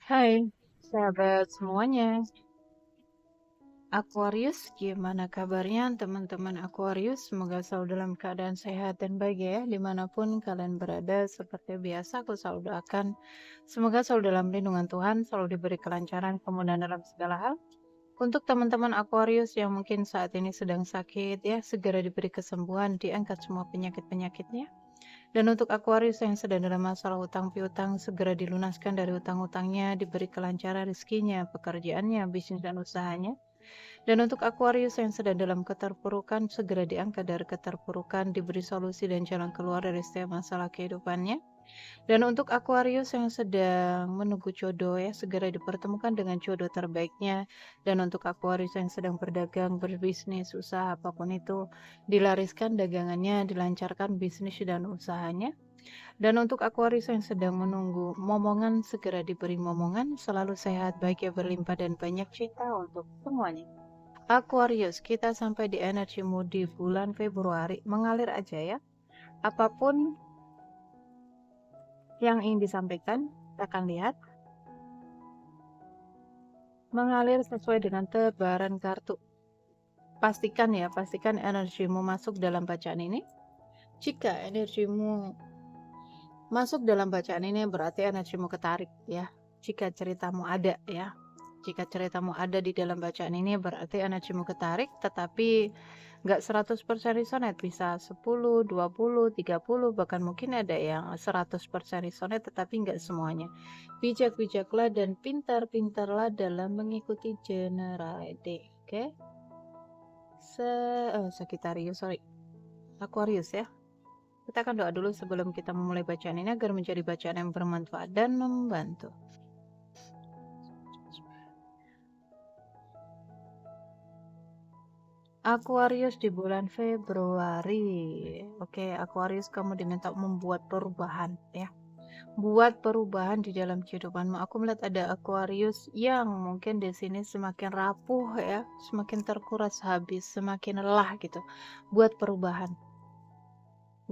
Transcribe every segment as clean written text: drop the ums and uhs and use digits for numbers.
Hai, sahabat semuanya. Aquarius, gimana kabarnya teman-teman Aquarius? Semoga selalu dalam keadaan sehat dan baik ya, dimanapun kalian berada. Seperti biasa, aku selalu doakan. Semoga selalu dalam lindungan Tuhan, selalu diberi kelancaran, kemudahan dalam segala hal. Untuk teman-teman Aquarius yang mungkin saat ini sedang sakit, ya segera diberi kesembuhan, diangkat semua penyakit-penyakitnya. Dan untuk Aquarius yang sedang dalam masalah hutang piutang, segera dilunaskan dari hutang-hutangnya, diberi kelancaran rezekinya, pekerjaannya, bisnis dan usahanya. Dan untuk Aquarius yang sedang dalam keterpurukan, segera diangkat dari keterpurukan, diberi solusi dan jalan keluar dari setiap masalah kehidupannya. Dan untuk Aquarius yang sedang menunggu jodoh ya, segera dipertemukan dengan jodoh terbaiknya. Dan untuk Aquarius yang sedang berdagang, berbisnis, usaha apapun itu, dilariskan dagangannya, dilancarkan bisnis dan usahanya. Dan untuk Aquarius yang sedang menunggu momongan, segera diberi momongan, selalu sehat, bahagia, berlimpah, dan banyak cinta untuk semuanya. Aquarius, kita sampai di energimu di bulan Februari, mengalir aja ya. Apapun yang ingin disampaikan, kita akan lihat. Mengalir sesuai dengan tebaran kartu. Pastikan ya, pastikan energimu masuk dalam bacaan ini. Jika energimu masuk dalam bacaan ini, berarti energimu ketarik ya. Jika ceritamu ada ya. Jika ceritamu ada di dalam bacaan ini, berarti energimu ketarik, tetapi nggak 100% resonate, bisa 10, 20, 30, bahkan mungkin ada yang 100% resonate, tetapi nggak semuanya. Bijak-bijaklah dan pintar-pintarlah dalam mengikuti generality. Oke? Sagittarius, sorry. Aquarius ya. Kita akan doa dulu sebelum kita memulai bacaan ini agar menjadi bacaan yang bermanfaat dan membantu. Aquarius di bulan Februari. Oke, Aquarius, kamu diminta membuat perubahan ya. Buat perubahan di dalam kehidupanmu. Aku melihat ada Aquarius yang mungkin di sini semakin rapuh ya, semakin terkuras habis, semakin lelah gitu. Buat perubahan.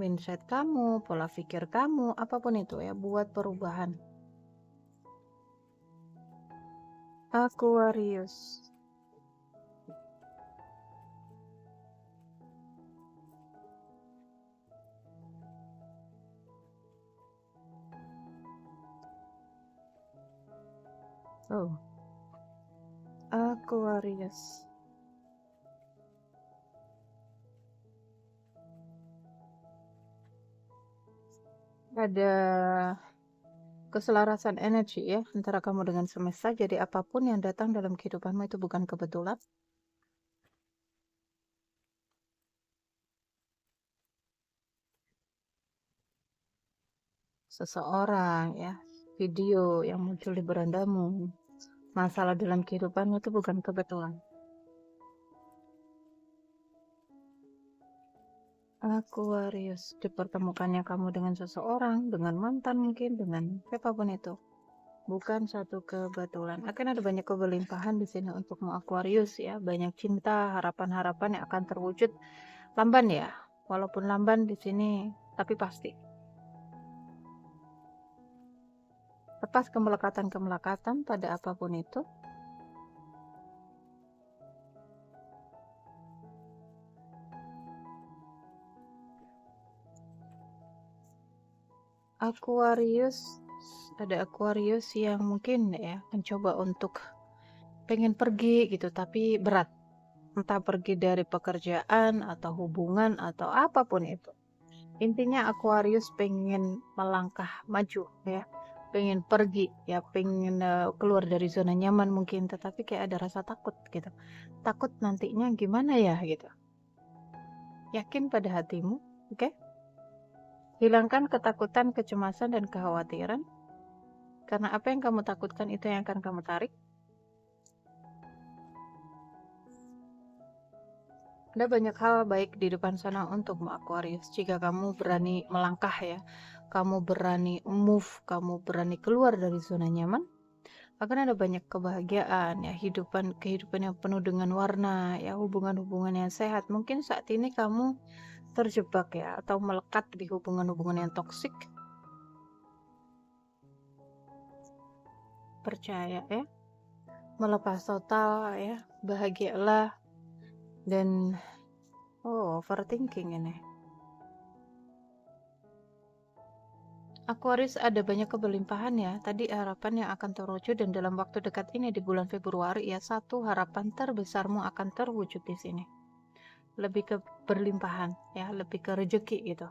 Mindset kamu, pola pikir kamu, apapun itu ya, buat perubahan. Aquarius. Oh, Aquarius. Ada keselarasan energi ya antara kamu dengan semesta. Jadi apapun yang datang dalam kehidupanmu itu bukan kebetulan. Seseorang ya, video yang muncul di berandamu, masalah dalam kehidupanmu itu bukan kebetulan. Aquarius, dipertemukannya kamu dengan seseorang, dengan mantan mungkin, dengan siapapun itu, bukan satu kebetulan. Akan ada banyak kebelimpahan di sini untukmu Aquarius ya, banyak cinta, harapan-harapan yang akan terwujud. Lamban ya, walaupun lamban di sini, tapi pasti. Lepas kemelekatan-kemelekatan pada apapun itu. Aquarius, ada Aquarius yang mungkin ya mencoba untuk pengen pergi gitu, tapi berat. Entah pergi dari pekerjaan atau hubungan atau apapun itu. Intinya Aquarius pengen melangkah maju ya, pengen pergi ya, pengen keluar dari zona nyaman mungkin, tetapi kayak ada rasa takut gitu. Takut nantinya gimana ya gitu. Yakin pada hatimu, oke? Hilangkan ketakutan, kecemasan, dan kekhawatiran. Karena apa yang kamu takutkan itu yang akan kamu tarik. Ada banyak hal baik di depan sana untukmu Aquarius. Jika kamu berani melangkah ya, kamu berani move, kamu berani keluar dari zona nyaman, akan ada banyak kebahagiaan ya, kehidupan yang penuh dengan warna ya, hubungan-hubungan yang sehat. Mungkin saat ini kamu terjebak ya, atau melekat di hubungan-hubungan yang toksik. percaya ya, melepas total ya, bahagialah dan overthinking ini. Aquarius ada banyak keberlimpahan ya. Tadi harapan yang akan terwujud dan dalam waktu dekat ini di bulan Februari ya, satu harapan terbesarmu akan terwujud di sini. Lebih ke berlimpahan ya, lebih ke rezeki gitu.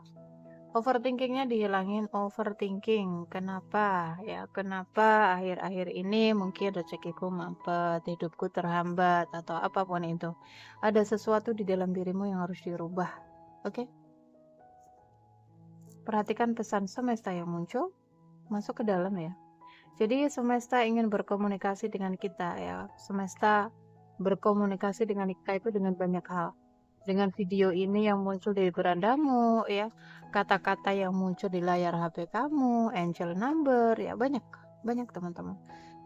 Overthinkingnya dihilangin, overthinking. Kenapa ya? Kenapa akhir-akhir ini mungkin rezekiku mampet, hidupku terhambat atau apapun itu. Ada sesuatu di dalam dirimu yang harus dirubah. Oke? Perhatikan pesan semesta yang muncul, masuk ke dalam ya. Jadi semesta ingin berkomunikasi dengan kita ya. Semesta berkomunikasi dengan kita itu dengan banyak hal. Dengan video ini yang muncul di berandamu ya, kata-kata yang muncul di layar HP kamu, angel number ya, banyak teman-teman.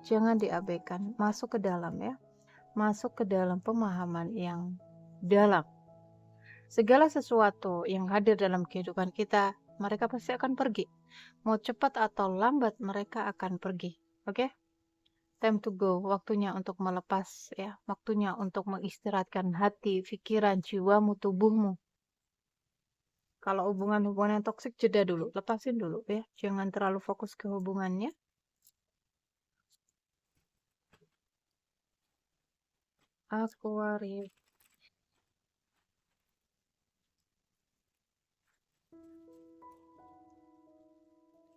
Jangan diabaikan, masuk ke dalam ya. Masuk ke dalam pemahaman yang dalam. Segala sesuatu yang hadir dalam kehidupan kita, mereka pasti akan pergi. Mau cepat atau lambat mereka akan pergi. Oke? Time to go, waktunya untuk melepas ya, waktunya untuk mengistirahatkan hati, pikiran, jiwamu, tubuhmu. Kalau hubungan-hubungan yang toksik jeda dulu, lepasin dulu ya. Jangan terlalu fokus ke hubungannya. Aquarius.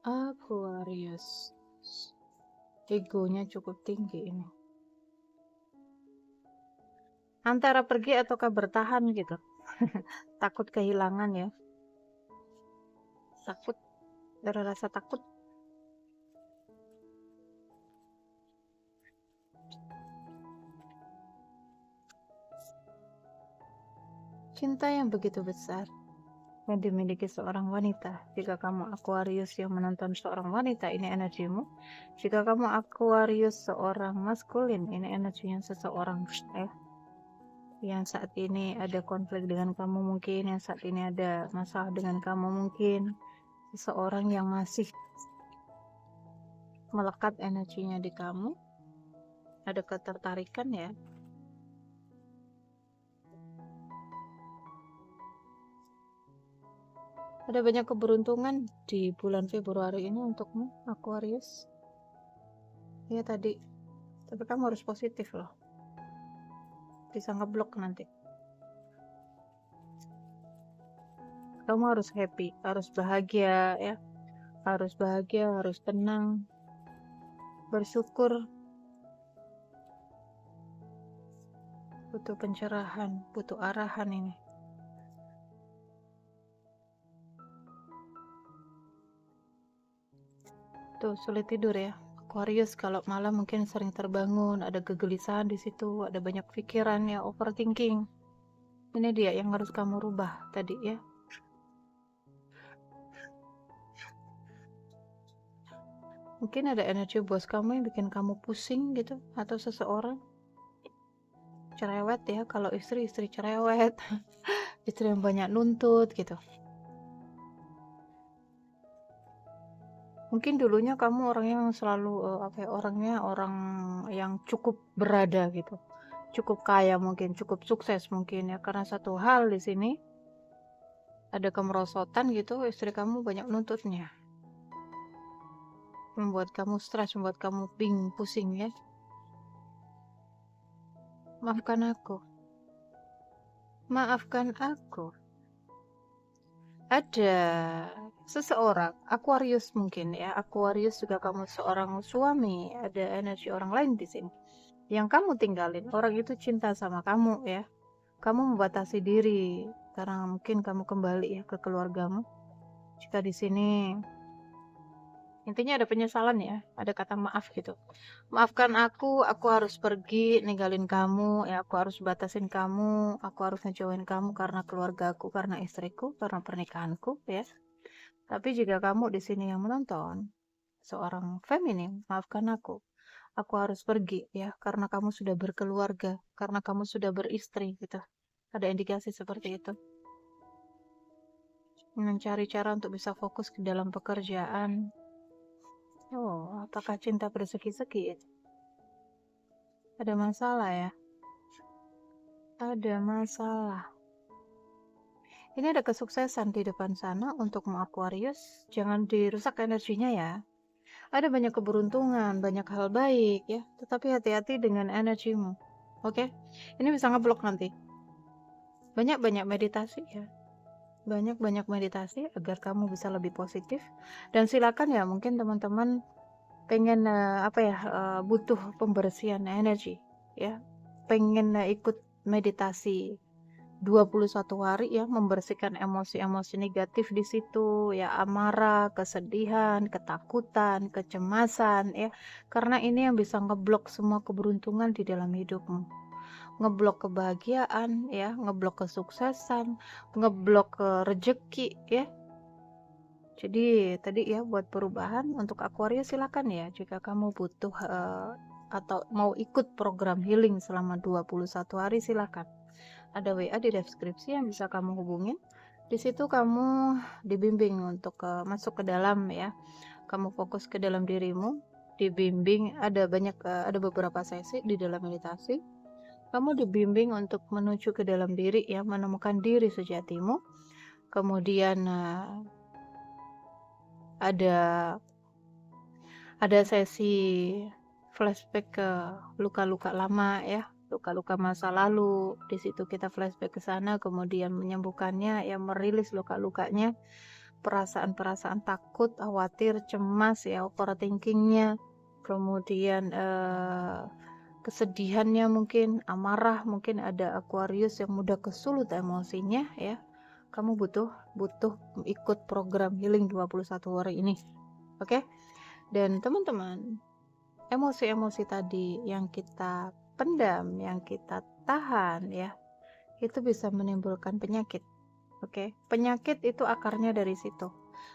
Aquarius. Egonya cukup tinggi ini. Antara pergi ataukah bertahan gitu. Takut kehilangan ya. Takut, ada rasa takut. Cinta yang begitu besar yang dimiliki seorang wanita. Jika kamu Aquarius yang menonton seorang wanita, ini energimu. Jika kamu Aquarius seorang maskulin, ini energinya seseorang ya. Yang saat ini ada konflik dengan kamu mungkin, yang saat ini ada masalah dengan kamu mungkin. Seseorang yang masih melekat energinya di kamu. Ada ketertarikan ya. Ada banyak keberuntungan di bulan Februari ini untukmu, Aquarius. Ya tadi, tapi kamu harus positif loh. Bisa ngeblok nanti. Kamu harus happy, harus bahagia ya. Harus bahagia, harus tenang. Bersyukur. Butuh pencerahan, butuh arahan ini. Tuh, sulit tidur ya. Aquarius kalau malam mungkin sering terbangun, ada kegelisahan di situ, ada banyak pikiran ya, overthinking. Ini dia yang harus kamu rubah tadi ya. Mungkin ada energi bos kamu yang bikin kamu pusing gitu, atau seseorang cerewet ya. Kalau istri cerewet, istri yang banyak nuntut gitu. Mungkin dulunya kamu orang yang selalu orangnya orang yang cukup berada gitu, cukup kaya mungkin, cukup sukses mungkin ya, karena satu hal di sini ada kemerosotan gitu, istri kamu banyak nuntutnya, membuat kamu stres, membuat kamu bingung, pusing ya. Maafkan aku, maafkan aku. Ada seseorang Aquarius mungkin ya, Aquarius juga kamu seorang suami, ada energi orang lain di sini yang kamu tinggalin. Orang itu cinta sama kamu ya, kamu membatasi diri karena mungkin kamu kembali ya ke keluargamu. Jika di sini intinya ada penyesalan ya, ada kata maaf gitu. Maafkan aku harus pergi ninggalin kamu ya, aku harus batasin kamu, aku harus ngejauhin kamu karena keluargaku, karena istriku, karena pernikahanku ya. Tapi jika kamu di sini yang menonton, seorang feminim, maafkan aku harus pergi ya, karena kamu sudah berkeluarga, karena kamu sudah beristri gitu. Ada indikasi seperti itu. Mencari cara untuk bisa fokus ke dalam pekerjaan. Oh, apakah cinta bersegi-segi? Ada masalah ya? Ada masalah. Ini ada kesuksesan di depan sana untukmu Aquarius. Jangan dirusak energinya ya. Ada banyak keberuntungan, banyak hal baik ya. Tetapi hati-hati dengan energimu. Oke? Ini bisa ngeblok nanti. Banyak-banyak meditasi ya. Banyak-banyak meditasi agar kamu bisa lebih positif. Dan silakan ya, mungkin teman-teman pengen butuh pembersihan energi ya. Pengen ikut meditasi 21 hari ya, membersihkan emosi-emosi negatif di situ ya, amarah, kesedihan, ketakutan, kecemasan ya. Karena ini yang bisa ngeblok semua keberuntungan di dalam hidupmu. Ngeblok kebahagiaan ya, ngeblok kesuksesan, ngeblok rejeki ya. Jadi tadi ya, buat perubahan untuk Aquarius silakan ya, jika kamu butuh atau mau ikut program healing selama 21 hari silakan. Ada WA di deskripsi yang bisa kamu hubungin. Di situ kamu dibimbing untuk masuk ke dalam ya. Kamu fokus ke dalam dirimu, dibimbing ada beberapa sesi di dalam meditasi. Kamu dibimbing untuk menuju ke dalam diri ya, menemukan diri sejatimu. Kemudian ada sesi flashback ke luka-luka lama ya, luka-luka masa lalu. Di situ kita flashback ke sana, kemudian menyembuhkannya ya, merilis luka-lukanya, perasaan-perasaan takut, khawatir, cemas ya, overthinkingnya, kemudian kesedihannya, mungkin amarah, mungkin ada Aquarius yang mudah kesulut emosinya ya. Kamu butuh ikut program healing 21 hari ini. Oke? Dan teman-teman, emosi-emosi tadi yang kita pendam, yang kita tahan ya, itu bisa menimbulkan penyakit. Oke, penyakit itu akarnya dari situ.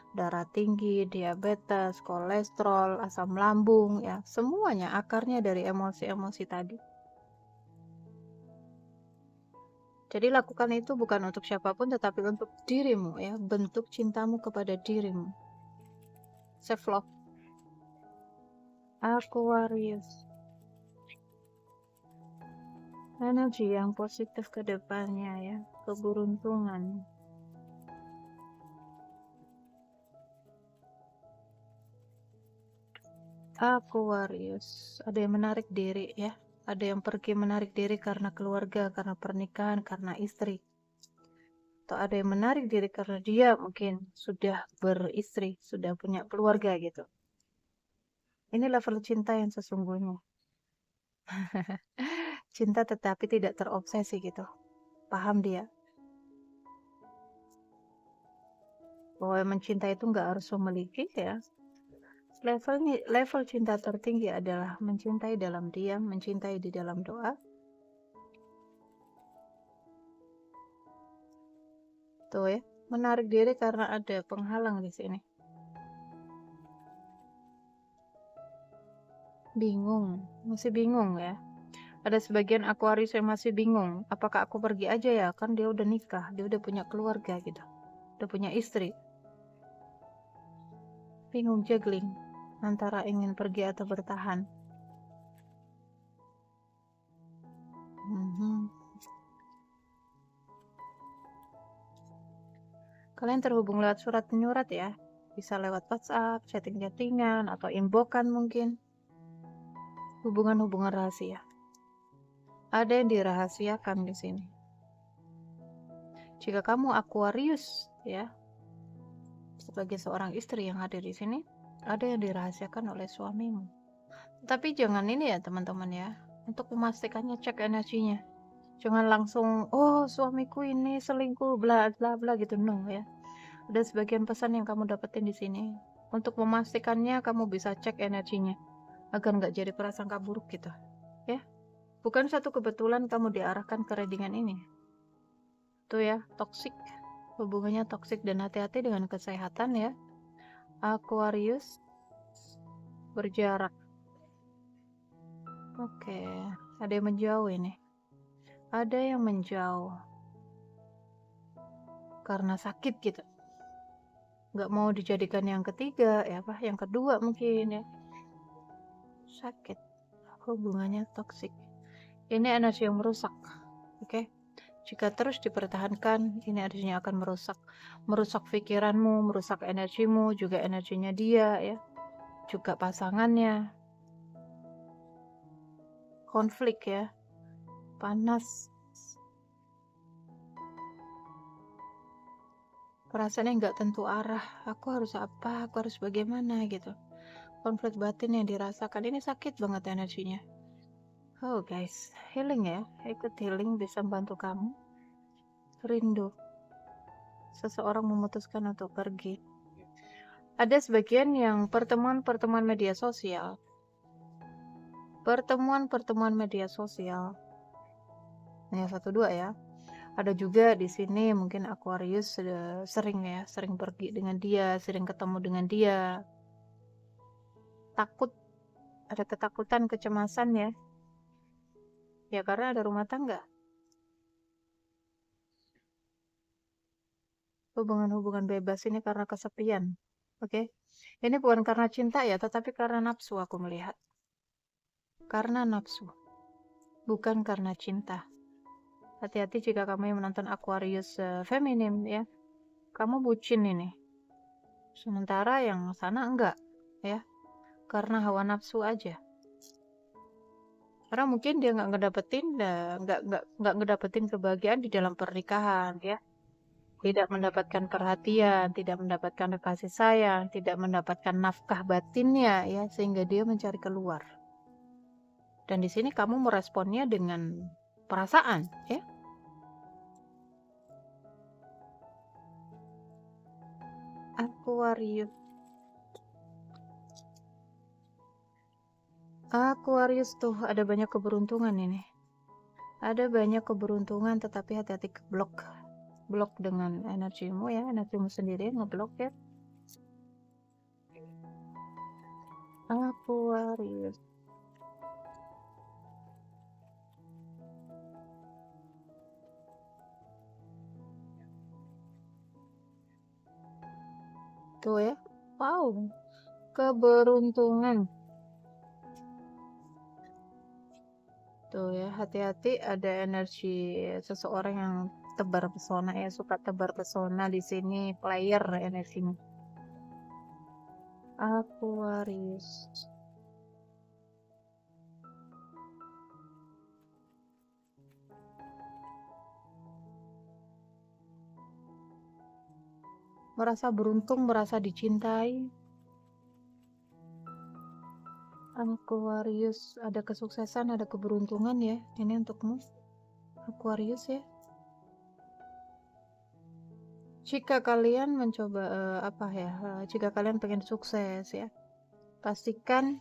Darah tinggi, diabetes, kolesterol, asam lambung ya, semuanya akarnya dari emosi-emosi tadi. Jadi lakukan itu bukan untuk siapapun, tetapi untuk dirimu ya, bentuk cintamu kepada dirimu. Self love. Aquarius. Energi yang positif ke depannya ya, keberuntungan. Aquarius, ada yang menarik diri ya, ada yang pergi menarik diri karena keluarga, karena pernikahan, karena istri, atau ada yang menarik diri karena dia mungkin sudah beristri, sudah punya keluarga gitu. Ini level cinta yang sesungguhnya. Cinta tetapi tidak terobsesi gitu, paham dia bahwa mencinta itu nggak harus memiliki ya. Level cinta tertinggi adalah mencintai dalam diam, mencintai di dalam doa. Tuh ya, menarik diri karena ada penghalang di sini. Bingung, masih bingung ya. Ada sebagian Aquarius yang masih bingung, apakah aku pergi aja ya? Kan dia udah nikah, dia udah punya keluarga gitu. Udah punya istri. Bingung, juggling antara ingin pergi atau bertahan. Kalian terhubung lewat surat menyurat ya. Bisa lewat WhatsApp, chatting-chattingan, atau inboxan mungkin. Hubungan-hubungan rahasia. Ada yang dirahasiakan di sini. Jika kamu Aquarius ya, sebagai seorang istri yang hadir di sini, ada yang dirahasiakan oleh suamimu. Tapi jangan ini ya teman-teman ya, untuk memastikannya cek energinya. Jangan langsung, oh suamiku ini selingkuh, bla bla bla gitu, no ya. Ada sebagian pesan yang kamu dapetin di sini. Untuk memastikannya kamu bisa cek energinya, agar nggak jadi prasangka buruk gitu, ya. Bukan satu kebetulan kamu diarahkan ke readingan ini. Tuh ya, toksik. Hubungannya toksik, dan hati-hati dengan kesehatan ya. Aquarius, berjarak. Oke, ada yang menjauh ini. Ada yang menjauh karena sakit gitu. nggak mau dijadikan yang ketiga, ya apa, yang kedua mungkin ya. Sakit, hubungannya toksik. Ini energi yang merusak, oke? Jika terus dipertahankan, ini artinya akan merusak pikiranmu, merusak energimu, juga energinya dia ya, juga pasangannya. Konflik ya, panas. Perasaannya nggak tentu arah, aku harus apa, aku harus bagaimana gitu. Konflik batin yang dirasakan ini sakit banget energinya. Oh guys, healing ya, ikut healing bisa membantu kamu. Rindu, seseorang memutuskan untuk pergi. Ada sebagian yang pertemuan media sosial. Pertemuan media sosial. Hanya 1-2 ya. Ada juga di sini mungkin Aquarius sudah sering ya, sering pergi dengan dia, sering ketemu dengan dia. Takut, ada ketakutan, kecemasan ya. Ya karena ada rumah tangga. Hubungan-hubungan bebas ini karena kesepian. Oke. Ini bukan karena cinta ya, tetapi karena nafsu aku melihat. Karena nafsu, bukan karena cinta. Hati-hati jika kamu yang menonton Aquarius feminim ya. Kamu bucin ini. Sementara yang sana enggak ya. Karena hawa nafsu aja. Karena mungkin dia nggak ngedapetin kebahagiaan di dalam pernikahan ya. Tidak mendapatkan perhatian, tidak mendapatkan kasih sayang, tidak mendapatkan nafkah batinnya ya, sehingga dia mencari keluar. Dan di sini kamu meresponnya dengan perasaan ya. Aquarius. Aquarius tuh ada banyak keberuntungan ini. Ada banyak keberuntungan tetapi hati-hati keblok. Blok dengan energimu ya, energimu sendiri ngeblok ya. Aquarius. Tuh ya. Wow. Keberuntungan. Tuh ya, hati-hati ada energi seseorang yang tebar pesona ya, suka tebar pesona di sini, player energinya. Aquarius. Merasa beruntung, merasa dicintai. Aquarius, ada kesuksesan, ada keberuntungan ya. Ini untukmu, Aquarius ya. Jika kalian mencoba jika kalian pengen sukses ya, pastikan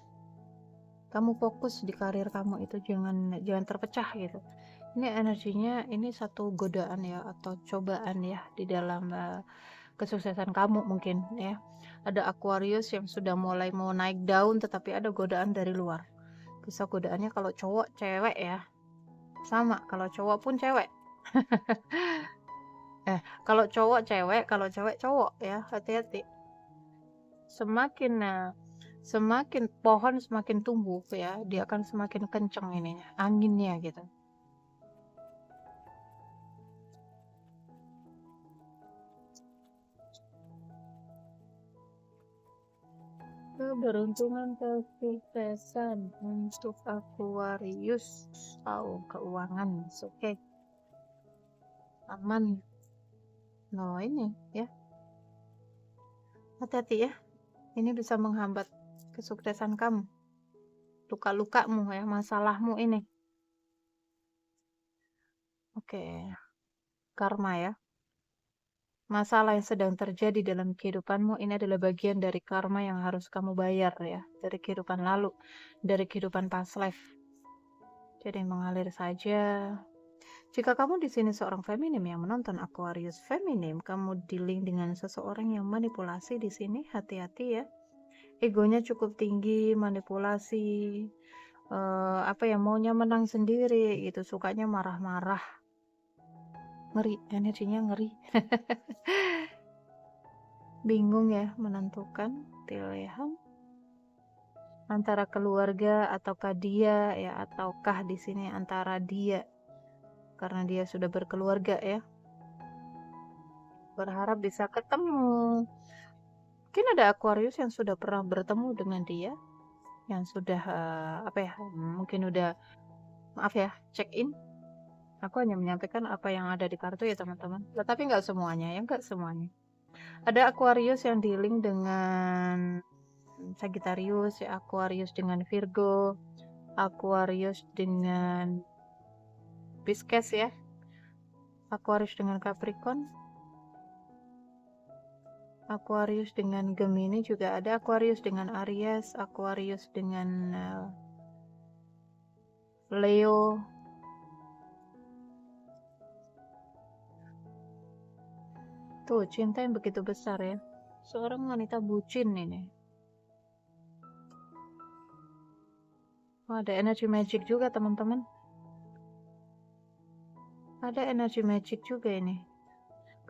kamu fokus di karir kamu itu, jangan terpecah gitu. Ini energinya, ini satu godaan ya atau cobaan ya di dalam kesuksesan kamu mungkin ya. Ada Aquarius yang sudah mulai mau naik daun tetapi ada godaan dari luar. Bisa godaannya kalau cowok cewek ya. Sama, kalau cowok pun cewek. Kalau cowok cewek, kalau cewek cowok ya, hati-hati. Semakin pohon semakin tumbuh ya, dia akan semakin kenceng ininya, anginnya gitu. Keberuntungan, kesuksesan untuk Aquarius. Keuangan, oke. Aman. No, ini ya. Hati-hati ya. Ini bisa menghambat kesuksesan kamu. Luka-lukamu ya, masalahmu ini. Oke. Karma ya. Masalah yang sedang terjadi dalam kehidupanmu ini adalah bagian dari karma yang harus kamu bayar ya, dari kehidupan lalu, dari kehidupan past life. Jadi mengalir saja. Jika kamu di sini seorang feminim yang menonton Aquarius feminim, kamu dealing dengan seseorang yang manipulasi di sini, hati-hati ya. Egonya cukup tinggi, manipulasi, maunya menang sendiri gitu, sukanya marah-marah. Ngeri, energinya ngeri. bingung ya menentukan pilihan antara keluarga ataukah dia ya, ataukah di sini antara dia karena dia sudah berkeluarga ya. Berharap bisa ketemu. Mungkin ada Aquarius yang sudah pernah bertemu dengan dia, yang sudah mungkin udah check in. Aku hanya menyampaikan apa yang ada di kartu ya teman-teman. Tetapi nggak semuanya ya, nggak semuanya. Ada Aquarius yang dealing dengan Sagittarius, ya, Aquarius dengan Virgo, Aquarius dengan Pisces ya, Aquarius dengan Capricorn, Aquarius dengan Gemini juga ada, Aquarius dengan Aries, Aquarius dengan Leo. Tuh, cinta yang begitu besar ya. Seorang wanita bucin ini. Oh, ada energi magic juga teman-teman. Ada energi magic juga ini.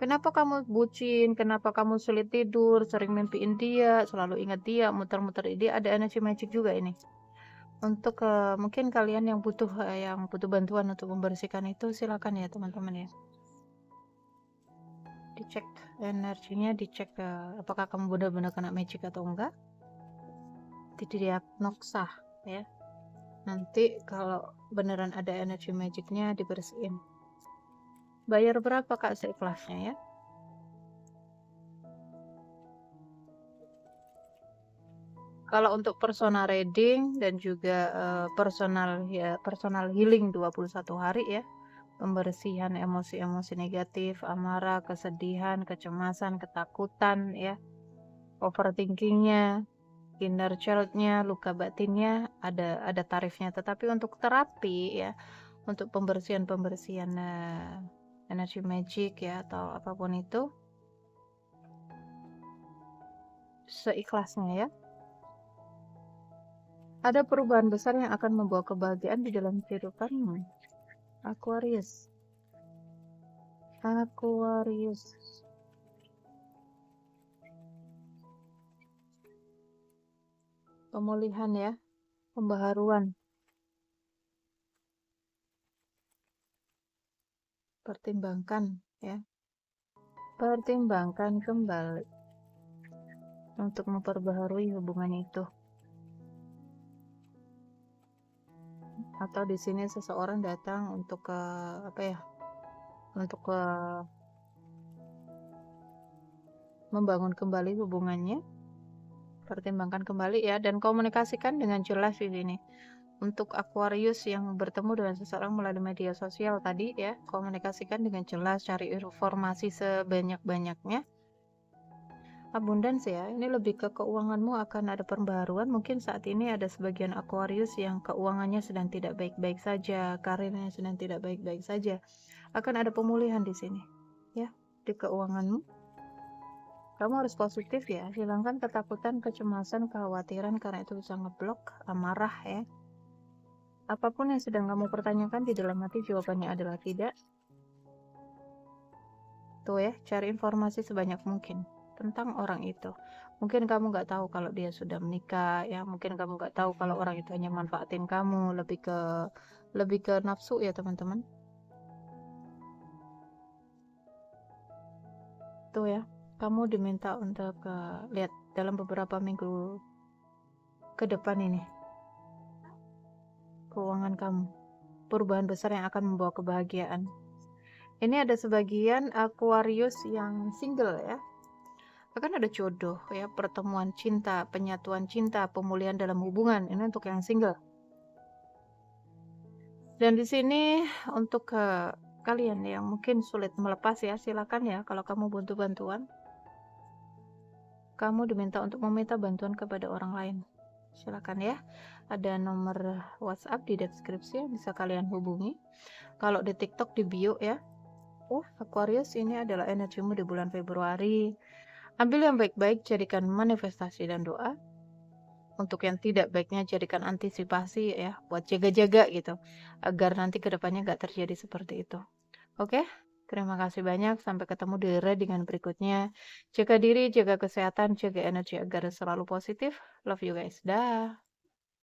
Kenapa kamu bucin? Kenapa kamu sulit tidur? Sering mimpiin dia, selalu ingat dia, muter-muter dia. Ada energi magic juga ini. Untuk mungkin kalian yang butuh bantuan untuk membersihkan itu, silakan ya teman-teman ya. Dicek energinya, dicek apakah kamu benar-benar kena magic atau enggak. Didiagnosa ya. Nanti kalau beneran ada energi magicnya dibersihin. Bayar berapa kak seikhlasnya ya? Kalau untuk personal reading dan juga personal healing 21 hari ya. Pembersihan emosi-emosi negatif, amarah, kesedihan, kecemasan, ketakutan ya. Overthinkingnya, inner child-nya, luka batinnya ada tarifnya. Tetapi untuk terapi ya, untuk pembersihan energi magic ya atau apapun itu seikhlasnya ya. Ada perubahan besar yang akan membawa kebahagiaan di dalam kehidupanmu. Aquarius. Pemulihan ya, pembaharuan. Pertimbangkan ya. Pertimbangkan kembali untuk memperbaharui hubungan itu. Atau di sini seseorang datang untuk membangun kembali hubungannya. Pertimbangkan kembali ya, dan komunikasikan dengan jelas di sini. Untuk Aquarius yang bertemu dengan seseorang melalui media sosial tadi ya, komunikasikan dengan jelas, cari informasi sebanyak-banyaknya. Abundance ya, ini lebih ke keuanganmu akan ada pembaharuan. Mungkin saat ini ada sebagian Aquarius yang keuangannya sedang tidak baik-baik saja, karirnya sedang tidak baik-baik saja. Akan ada pemulihan di sini ya, di keuanganmu. Kamu harus positif ya, hilangkan ketakutan, kecemasan, kekhawatiran karena itu bisa ngeblok amarah ya. Apapun yang sedang kamu pertanyakan di dalam hati jawabannya adalah tidak. Tuh ya, cari informasi sebanyak mungkin tentang orang itu. Mungkin kamu nggak tahu kalau dia sudah menikah ya, mungkin kamu nggak tahu kalau orang itu hanya manfaatin kamu, lebih ke nafsu ya teman-teman. Tuh ya, kamu diminta untuk lihat dalam beberapa minggu ke depan ini keuangan kamu, perubahan besar yang akan membawa kebahagiaan. Ini ada sebagian Aquarius yang single ya, akan ada jodoh ya, pertemuan cinta, penyatuan cinta, pemulihan dalam hubungan. Ini untuk yang single. Dan di sini untuk kalian yang mungkin sulit melepas ya, silakan ya, kalau kamu butuh bantuan, kamu diminta untuk meminta bantuan kepada orang lain. Silakan ya, ada nomor WhatsApp di deskripsi yang bisa kalian hubungi. Kalau di TikTok di bio ya. Aquarius, ini adalah energimu di bulan Februari. Ambil yang baik-baik, jadikan manifestasi dan doa. Untuk yang tidak baiknya jadikan antisipasi ya, buat jaga-jaga gitu, agar nanti kedepannya gak terjadi seperti itu. Oke? Terima kasih banyak, sampai ketemu di readingan berikutnya. Jaga diri, jaga kesehatan, jaga energi agar selalu positif. Love you guys, dah.